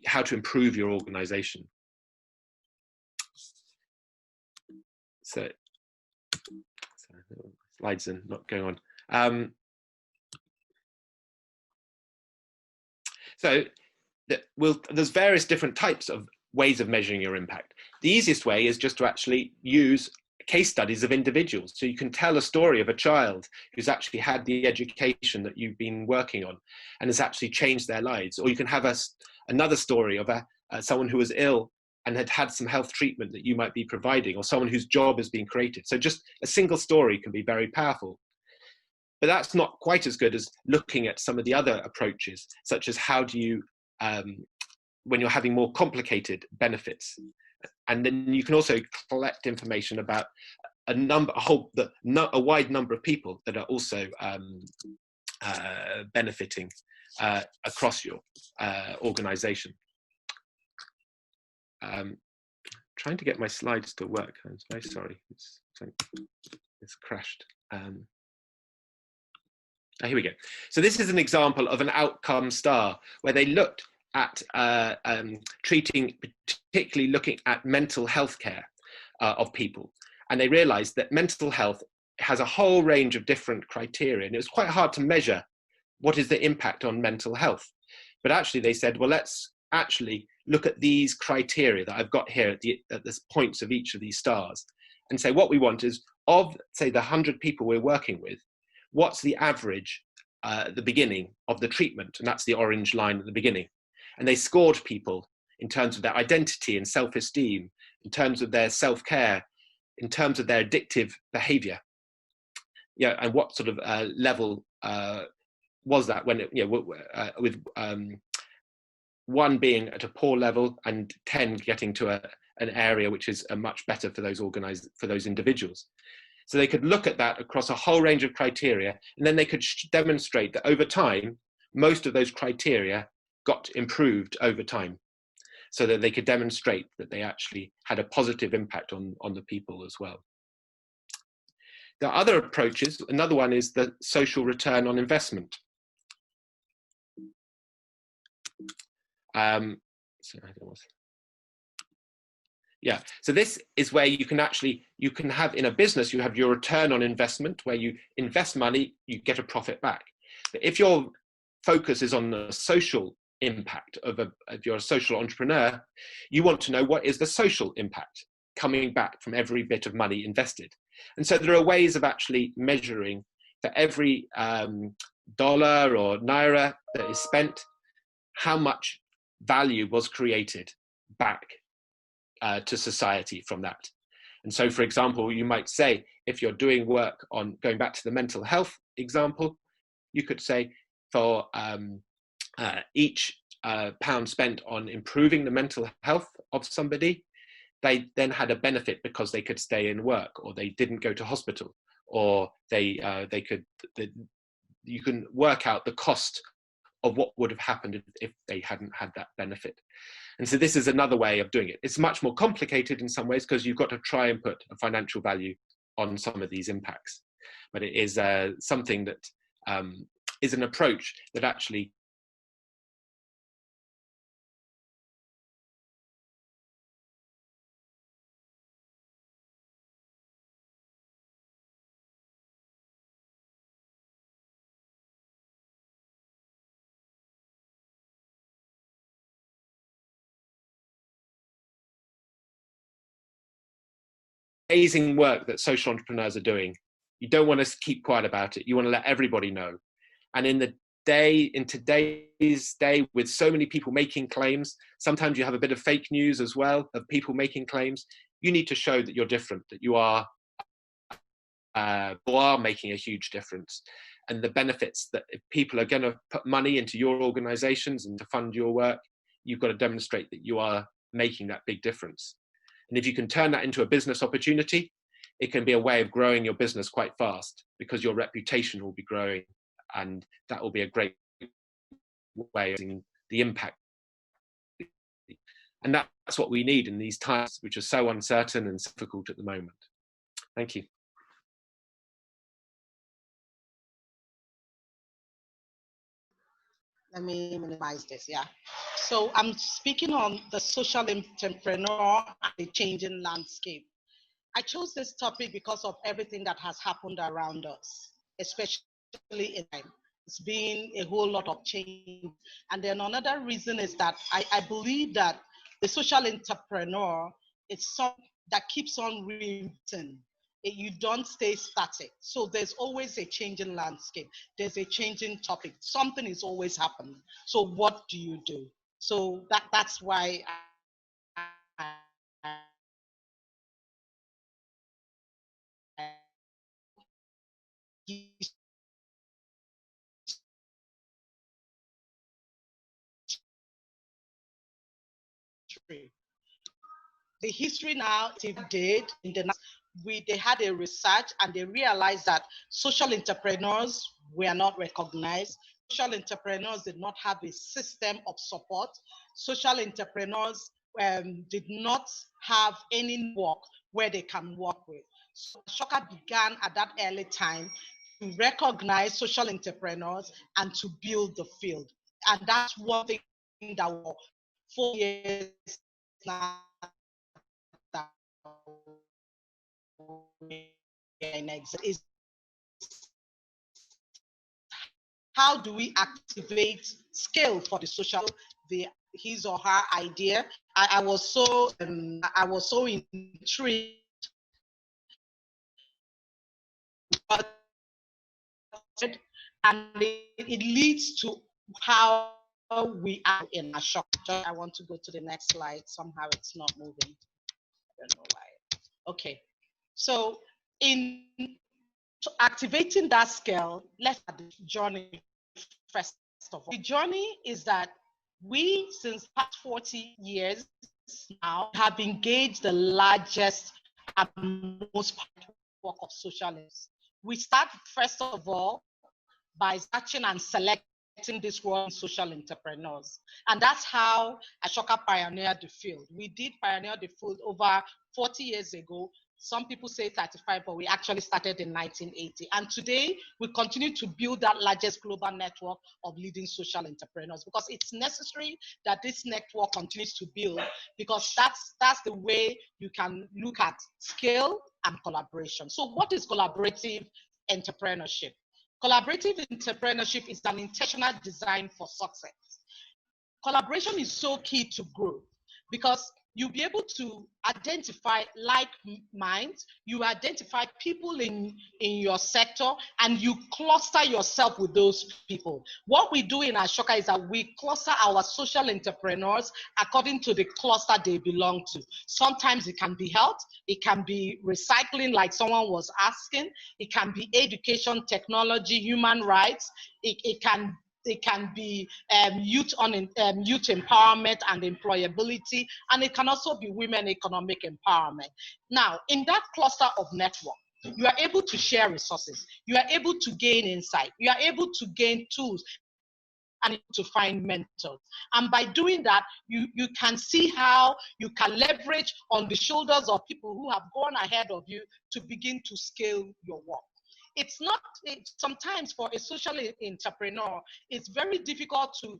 how to improve your organization. So slides are not going on. There's various different types of ways of measuring your impact. The easiest way is just to actually use case studies of individuals. So you can tell a story of a child who's actually had the education that you've been working on and has actually changed their lives. Or you can have another story of someone who was ill and had some health treatment that you might be providing, or someone whose job has been created. So just a single story can be very powerful. But that's not quite as good as looking at some of the other approaches, such as how do you, when you're having more complicated benefits. And then you can also collect information about a wide number of people that are also benefiting across your organization. Trying to get my slides to work. I'm very sorry. It's crashed. Here we go. So this is an example of an outcome star where they looked at particularly looking at mental health care of people. And they realized that mental health has a whole range of different criteria. And it was quite hard to measure what is the impact on mental health. But actually they said, well, let's actually look at these criteria that I've got here at the points of each of these stars and say what we want is of, say, the 100 people we're working with, what's the average at the beginning of the treatment? And that's the orange line at the beginning. And they scored people in terms of their identity and self-esteem, in terms of their self-care, in terms of their addictive behavior. Yeah, and what sort of level was that when 1 being at a poor level and 10 getting to an area which is much better for those individuals. So they could look at that across a whole range of criteria, and then they could demonstrate that over time, most of those criteria got improved over time, so that they could demonstrate that they actually had a positive impact on the people as well. There are other approaches. Another one is the social return on investment. So this is where you can have in a business, you have your return on investment, where you invest money, you get a profit back. But if your focus is on the social impact if you're a social entrepreneur, you want to know what is the social impact coming back from every bit of money invested. And so there are ways of actually measuring for every dollar or naira that is spent, how much value was created back to society from that. And so, for example, you might say, if you're doing work on going back to the mental health example, you could say for each pound spent on improving the mental health of somebody, they then had a benefit because they could stay in work, or they didn't go to hospital, or you can work out the cost of what would have happened if they hadn't had that benefit. And so this is another way of doing it. It's much more complicated in some ways because you've got to try and put a financial value on some of these impacts. But it is something that is an approach that actually amazing work that social entrepreneurs are doing. You don't want to keep quiet about it. You want to let everybody know. And in today's day, with so many people making claims, sometimes you have a bit of fake news as well of people making claims. You need to show that you're different, that you are making a huge difference. And the benefits that if people are going to put money into your organizations and to fund your work, you've got to demonstrate that you are making that big difference. And if you can turn that into a business opportunity, it can be a way of growing your business quite fast because your reputation will be growing, and that will be a great way of seeing the impact. And that's what we need in these times, which are so uncertain and difficult at the moment. Thank you. Let me minimize this, yeah. So I'm speaking on the social entrepreneur and the changing landscape. I chose this topic because of everything that has happened around us, especially in time. It's been a whole lot of change. And then another reason is that I believe that the social entrepreneur is something that keeps on reinventing. You don't stay static. So there's always a changing landscape. There's a changing topic. Something is always happening. So what do you do? So that's why the history now did in the they had a research and they realized that social entrepreneurs were not recognized. Social entrepreneurs did not have a system of support. Social entrepreneurs did not have any work where they can work with. So Shoka began at that early time to recognize social entrepreneurs and to build the field. And that's one thing that was 4 years now is how do we activate scale for the social, his or her idea. I was so intrigued, and it leads to how we are in a shock. I want to go to the next slide. Somehow it's not moving. I don't know why. Okay, so in activating that scale, let's start the journey first of all. The journey is that We, since past 40 years now, have engaged the largest and most network of social ills. We start, first of all, by searching and selecting this world social entrepreneurs. And that's how Ashoka pioneered the field. We did pioneer the field over 40 years ago. Some people say 35, but we actually started in 1980. And today, we continue to build that largest global network of leading social entrepreneurs, because it's necessary that this network continues to build, because that's the way you can look at scale and collaboration. So what is collaborative entrepreneurship? Collaborative entrepreneurship is an intentional design for success. Collaboration is so key to growth, because you'll be able to identify like minds, you identify people in your sector, and you cluster yourself with those people. What we do in Ashoka is that we cluster our social entrepreneurs according to the cluster they belong to. Sometimes it can be health, it can be recycling like someone was asking, it can be education, technology, human rights, it can be youth empowerment and employability, and it can also be women economic empowerment. Now, in that cluster of network, you are able to share resources, you are able to gain insight, you are able to gain tools, and to find mentors. And by doing that, you can see how you can leverage on the shoulders of people who have gone ahead of you to begin to scale your work. Sometimes for a social entrepreneur, it's very difficult to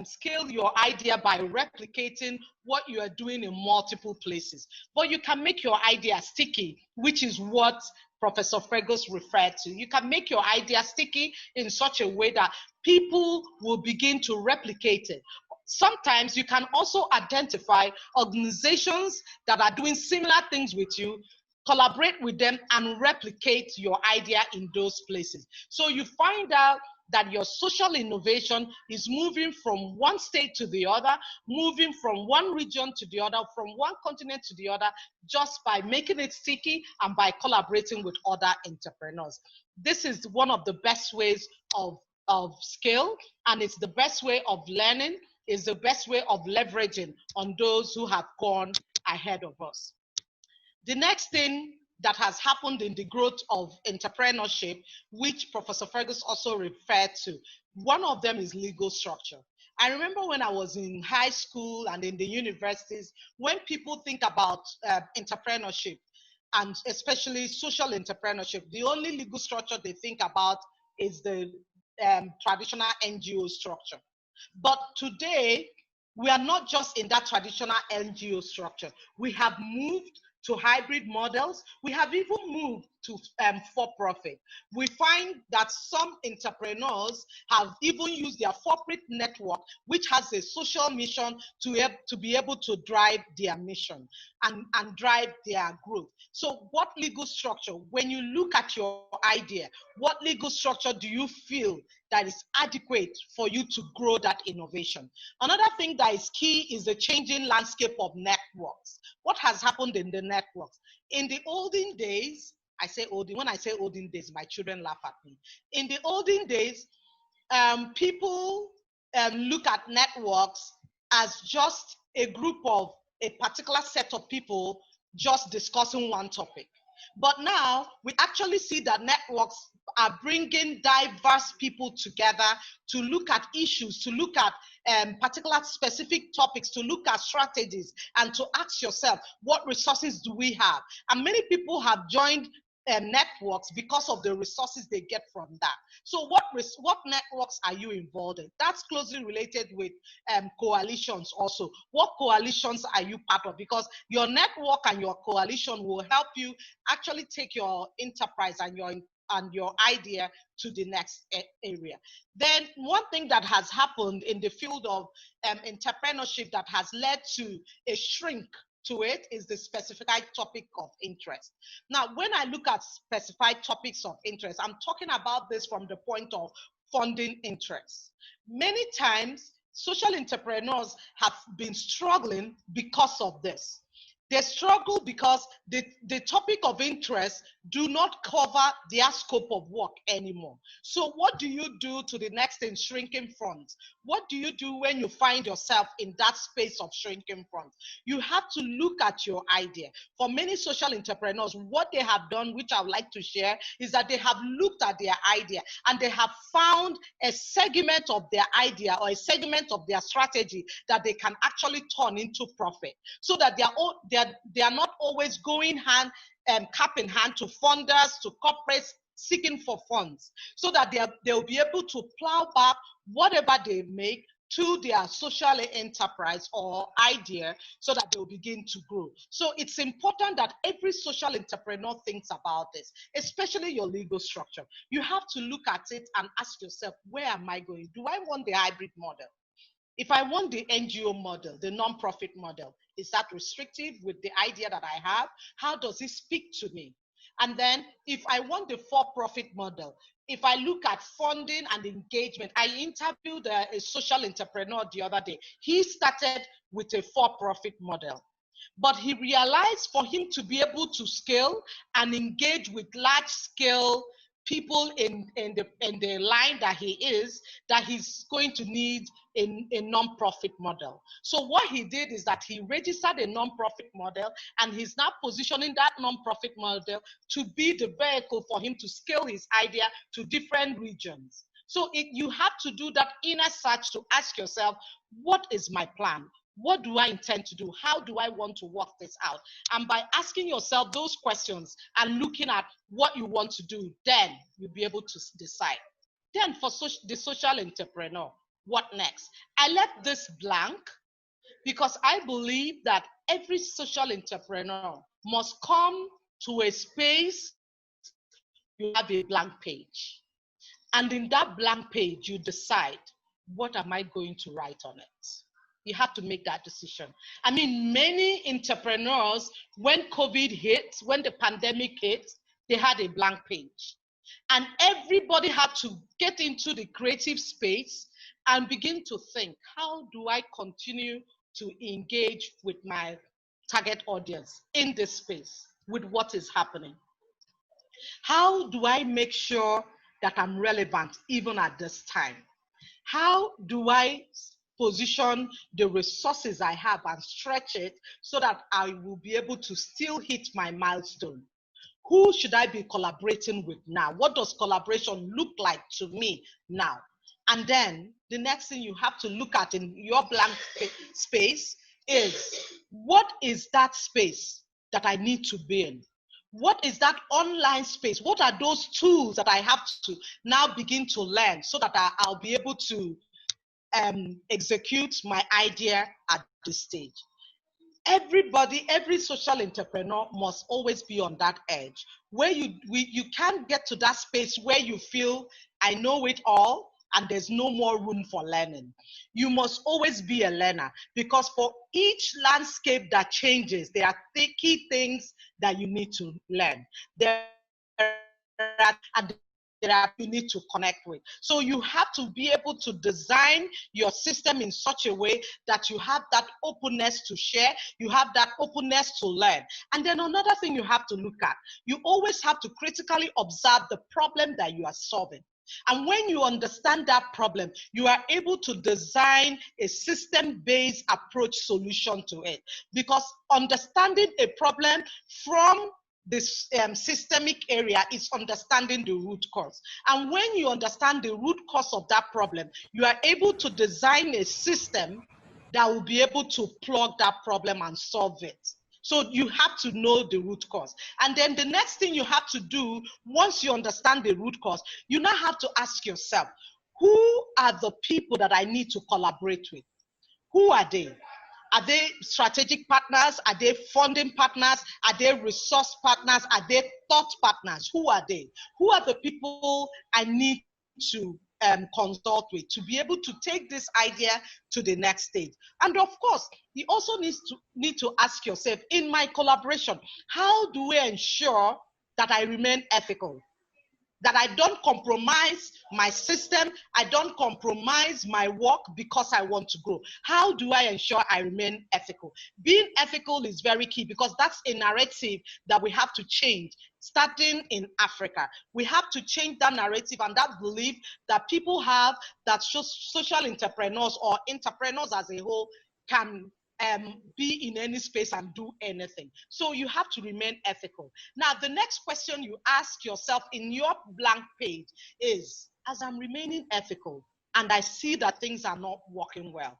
scale your idea by replicating what you are doing in multiple places. But you can make your idea sticky, which is what Professor Fergus referred to. You can make your idea sticky in such a way that people will begin to replicate it. Sometimes you can also identify organizations that are doing similar things with you, collaborate with them, and replicate your idea in those places. So you find out that your social innovation is moving from one state to the other, moving from one region to the other, from one continent to the other, just by making it sticky and by collaborating with other entrepreneurs. This is one of the best ways of scale, and it's the best way of learning, it's the best way of leveraging on those who have gone ahead of us. The next thing that has happened in the growth of entrepreneurship, which Professor Fergus also referred to, one of them is legal structure. I remember when I was in high school and in the universities, when people think about entrepreneurship, and especially social entrepreneurship, the only legal structure they think about is the traditional NGO structure. But today, we are not just in that traditional NGO structure. We have moved to hybrid models. We have even moved to for-profit. We find that some entrepreneurs have even used their for-profit network, which has a social mission, to be able to drive their mission and drive their growth. So what legal structure, when you look at your idea, what legal structure do you feel that is adequate for you to grow that innovation? Another thing that is key is the changing landscape of networks. What has happened in the networks? In the olden days, when I say olden days, my children laugh at me. In the olden days, people look at networks as just a group of a particular set of people just discussing one topic. But now we actually see that networks are bringing diverse people together to look at issues, to look at particular specific topics, to look at strategies, and to ask yourself, what resources do we have? And many people have joined networks because of the resources they get from that. So what networks are you involved in? That's closely related with coalitions also. What coalitions are you part of? Because your network and your coalition will help you actually take your enterprise and your idea to the next area. Then one thing that has happened in the field of entrepreneurship that has led to a shrink to it is the specified topic of interest. Now, when I look at specified topics of interest, I'm talking about this from the point of funding interest. Many times, social entrepreneurs have been struggling because of this. They struggle because the topic of interest do not cover their scope of work anymore. So what do you do to the next thing, shrinking funds? What do you do when you find yourself in that space of shrinking funds? You have to look at your idea. For many social entrepreneurs, what they have done, which I would like to share, is that they have looked at their idea and they have found a segment of their idea or a segment of their strategy that they can actually turn into profit, so that they are not always going cap in hand to funders, to corporates seeking for funds, so that they'll be able to plow back whatever they make to their social enterprise or idea, so that they will begin to grow. So it's important that every social entrepreneur thinks about this, especially your legal structure. You have to look at it and ask yourself, where am I going? Do I want the hybrid model? If I want the NGO model, the non-profit model, is that restrictive with the idea that I have? How does it speak to me? And then if I want the for-profit model, if I look at funding and engagement, I interviewed a social entrepreneur the other day. He started with a for-profit model, but he realized for him to be able to scale and engage with large-scale people in the line that he is, that he's going to need a non-profit model. So what he did is that he registered a non-profit model, and he's now positioning that non-profit model to be the vehicle for him to scale his idea to different regions. So you have to do that inner search to ask yourself, what is my plan? What do I intend to do? How do I want to work this out? And by asking yourself those questions and looking at what you want to do, then you'll be able to decide. Then for the social entrepreneur, what next? I left this blank because I believe that every social entrepreneur must come to a space you have a blank page. And in that blank page, you decide, what am I going to write on it? You have to make that decision. I mean, many entrepreneurs, when COVID hit, when the pandemic hit, they had a blank page. And everybody had to get into the creative space and begin to think, how do I continue to engage with my target audience in this space with what is happening? How do I make sure that I'm relevant even at this time? How do I position the resources I have and stretch it so that I will be able to still hit my milestone? Who should I be collaborating with now? What does collaboration look like to me now? And then the next thing you have to look at in your blank space is, what is that space that I need to be in? What is that online space? What are those tools that I have to now begin to learn so that I'll be able to execute my idea at this stage? Everybody, every social entrepreneur must always be on that edge where you can't get to that space where you feel, I know it all and there's no more room for learning. You must always be a learner, because for each landscape that changes, there are key things that you need to learn. You need to connect with. So you have to be able to design your system in such a way that you have that openness to share, you have that openness to learn. And then another thing you have to look at, you always have to critically observe the problem that you are solving. And when you understand that problem, you are able to design a system-based approach solution to it. Because understanding a problem from this systemic area is understanding the root cause. And when you understand the root cause of that problem, you are able to design a system that will be able to plug that problem and solve it. So you have to know the root cause. And then the next thing you have to do, once you understand the root cause, you now have to ask yourself, who are the people that I need to collaborate with? Who are they? Are they strategic partners? Are they funding partners? Are they resource partners? Are they thought partners? Who are they? Who are the people I need to consult with to be able to take this idea to the next stage? And of course, you also need to ask yourself, in my collaboration, how do we ensure that I remain ethical? that I don't compromise my system, I don't compromise my work because I want to grow. How do I ensure I remain ethical? Being ethical is very key because that's a narrative that we have to change, starting in Africa. We have to change that narrative and that belief that people have that social entrepreneurs or entrepreneurs as a whole can be in any space and do anything. So you have to remain ethical. Now, the next question you ask yourself in your blank page is, as I'm remaining ethical and I see that things are not working well,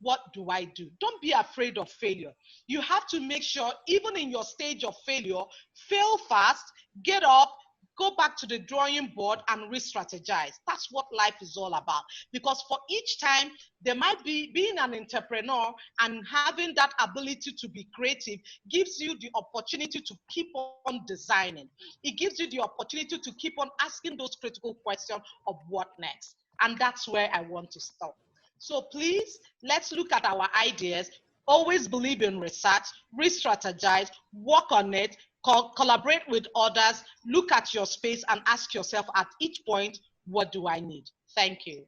what do I do? Don't be afraid of failure. You have to make sure, even in your stage of failure, fail fast, get up, go back to the drawing board and re-strategize. That's what life is all about. Because for each time, there might be being an entrepreneur and having that ability to be creative gives you the opportunity to keep on designing. It gives you the opportunity to keep on asking those critical questions of what next. And that's where I want to stop. So please, let's look at our ideas. Always believe in research, re-strategize, work on it, collaborate with others, look at your space and ask yourself at each point, what do I need? Thank you.